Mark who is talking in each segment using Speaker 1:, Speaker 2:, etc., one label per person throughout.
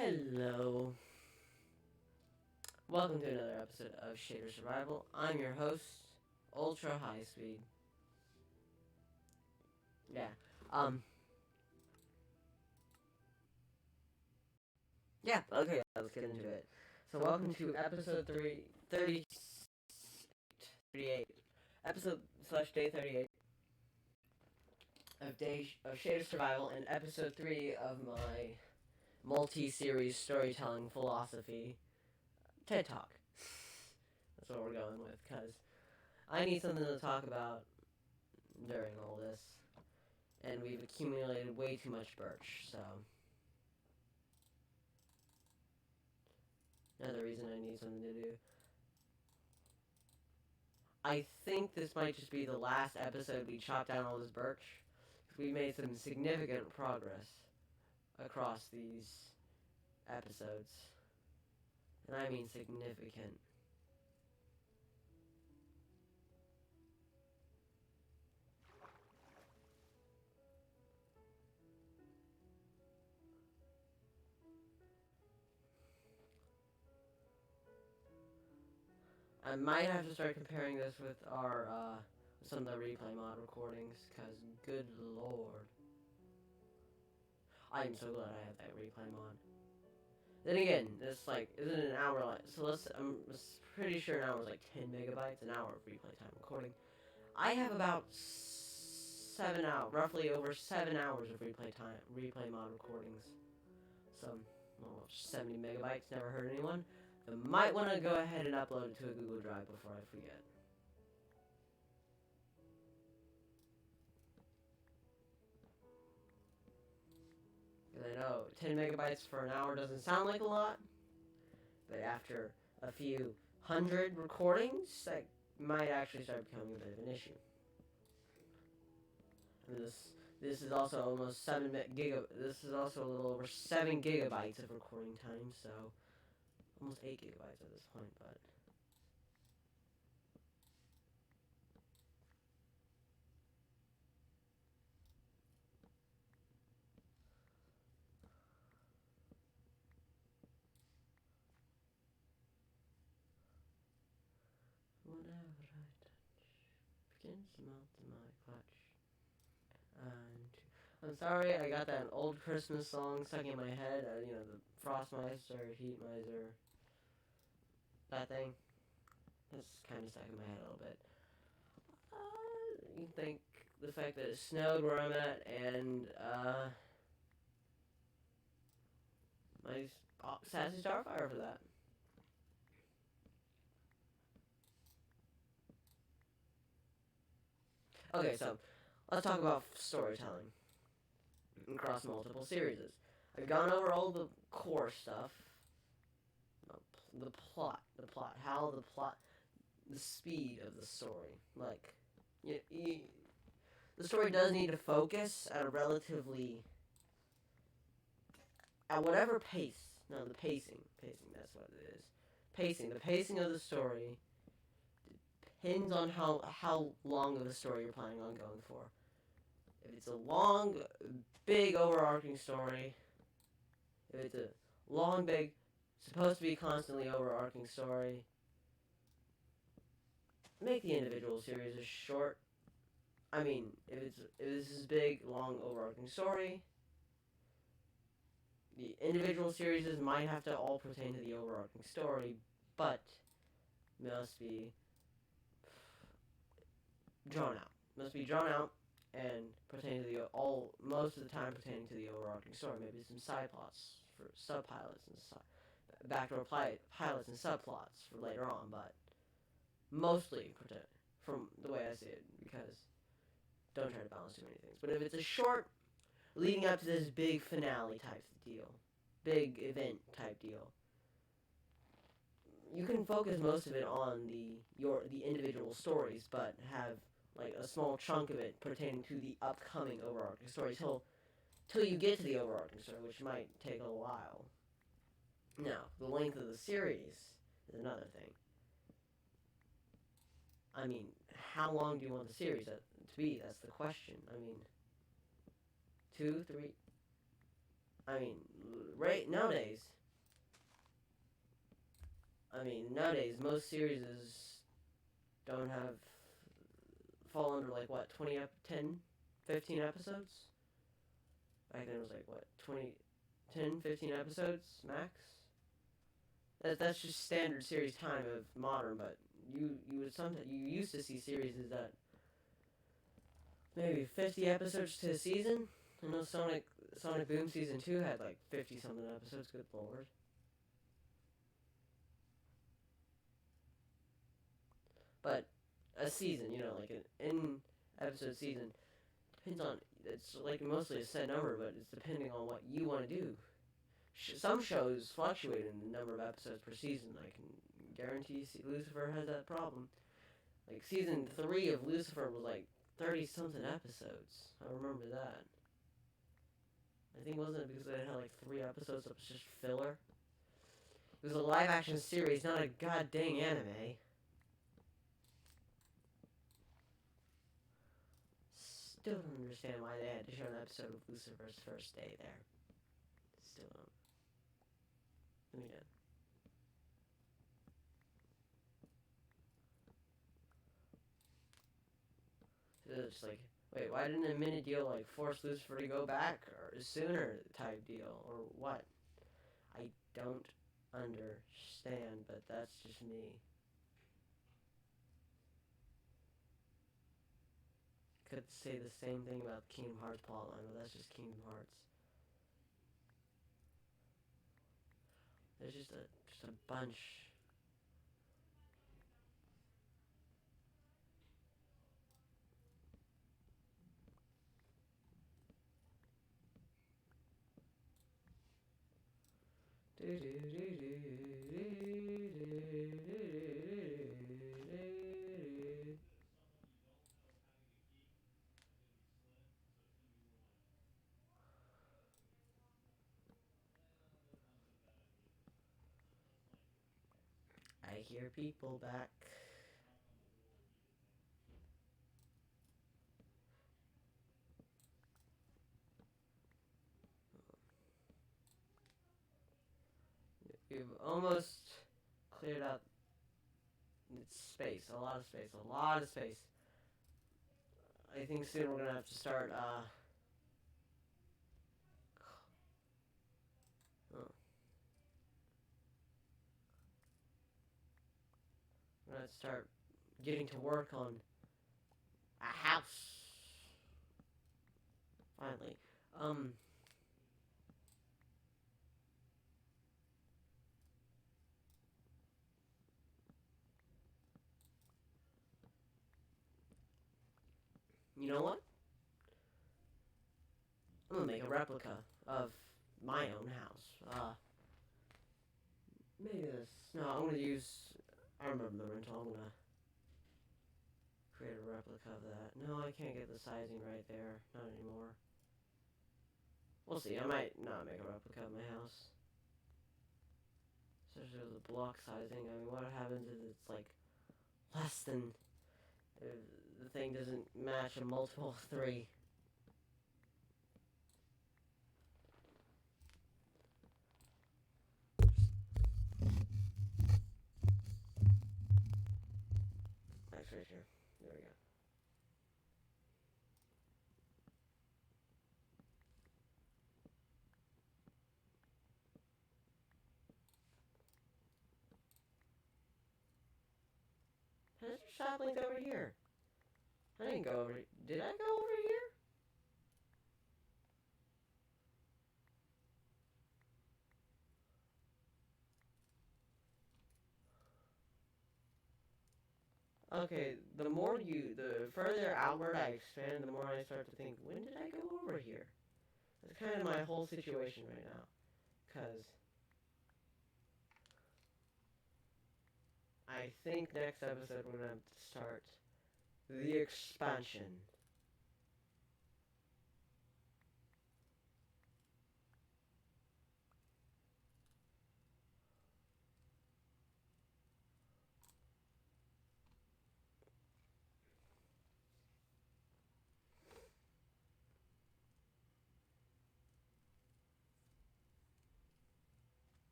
Speaker 1: Hello. Welcome to another episode of Shader Survival. I'm your host, Ultra High Speed. Yeah. Um. Yeah. Okay. Let's get into it. So, welcome to episode 38. Episode slash day 38 of Shader Survival, and episode 3 of my multi-series storytelling philosophy TED Talk. That's what we're going with, because I need something to talk about during all this, and we've accumulated way too much birch, so another reason I need something to do. I think this might just be the last episode we chopped down all this birch, because we made some significant progress across these episodes, and I mean significant. I might have to start comparing this with our, some of the replay mod recordings, because good lord. I'm so glad I have that replay mod. Then again, this, isn't an hour, I'm pretty sure an hour is, 10 megabytes, an hour of replay time recording. I have about 7 hours, roughly over 7 hours of replay mod recordings. So, 70 megabytes, never hurt anyone. I might want to go ahead and upload it to a Google Drive before I forget. Because I know 10 megabytes for an hour doesn't sound like a lot, but after a few hundred recordings, that might actually start becoming a bit of an issue. And this is also almost This is also a little over 7 gigabytes of recording time, so almost 8 gigabytes at this point, but whatever I touch begins to melt in my clutch. And I'm sorry, I got that old Christmas song stuck in my head. The Frostmeister, Heat Miser, that thing. It's kind of stuck in my head a little bit. You think the fact that it snowed where I'm at, and my Sassy Starfire for that. Okay, so let's talk about storytelling across multiple series. I've gone over all the core stuff, the plot, how the speed of the story. The story does need to focus at whatever pace. No, the pacing, that's what it is. The pacing of the story depends on how long of a story you're planning on going for. If it's a long, big, overarching story, if it's a long, big, supposed to be constantly overarching story, make the individual series as short. I mean, if this is big, long, overarching story, the individual series might have to all pertain to the overarching story, but must be drawn out. Must be drawn out and pertain to most of the time pertaining to the overarching story. Maybe some side plots for subpilots and backdoor pilots and subplots for later on, but mostly from the way I see it, because don't try to balance too many things. But if it's a short, leading up to this big finale type deal, big event type deal, you can focus most of it on the individual stories, but have a small chunk of it pertaining to the upcoming overarching story till you get to the overarching story, which might take a while. Now, the length of the series is another thing. I mean, how long do you want the series to be? That's the question. I mean, 2, 3. I mean, right nowadays. Nowadays most series don't have fall under like what 10, 15 episodes. Back then it was like what 20, 10, 15 episodes max. That's just standard series time of modern, but you used to see series that maybe 50 episodes to a season. I know Sonic Boom season 2 had like 50 something episodes. Good lord. But a season, like an in episode season depends on. It's like mostly a set number, but it's depending on what you want to do. Some shows fluctuate in the number of episodes per season. I can guarantee Lucifer has that problem. Like season 3 of Lucifer was like 30 something episodes. I remember that. I think wasn't it because it had like 3 episodes that was just filler. It was a live action series, not a god dang anime. Still don't understand why they had to show an episode of Lucifer's first day there. Still don't. Let me know. It's like, wait, why didn't a minute deal like force Lucifer to go back or sooner type deal or what? I don't understand, but that's just me. Could say the same thing about the Kingdom Hearts plotline, but that's just Kingdom Hearts. There's just a bunch. I hear people back. We've almost cleared out space, a lot of space, a lot of space. I think soon we're gonna have to start, oh. We're gonna start getting to work on a house. Finally. You know what? I'm gonna make a replica of my own house. Maybe this. No, I'm gonna use. I remember the rental. I'm gonna create a replica of that. No, I can't get the sizing right there. Not anymore. We'll see. I might not make a replica of my house. Especially with the block sizing. I mean, what happens is it's like less than. The thing doesn't match a multiple of 3. That's right here. There we go. How's your shop linked over here? I didn't go over. Did I go over here? Okay, the further outward I expand, the more I start to think, when did I go over here? That's kind of my whole situation right now. Because I think next episode we're going to have to start the expansion.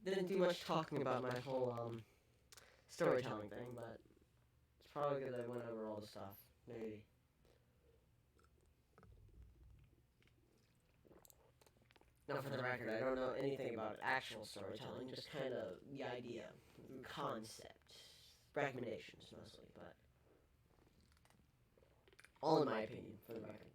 Speaker 1: didn't do much talking about my whole storytelling thing, but it's probably good that I went over all the stuff. Maybe. Now, for the record, I don't know anything about actual storytelling, just kind of the idea, concept, recommendations mostly, but all in my opinion, for the record.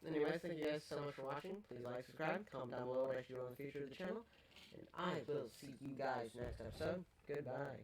Speaker 1: Anyways, thank you guys so much for watching. Please like, subscribe, comment down below what I should do on the future of the channel, and I will see you guys next episode. Goodbye.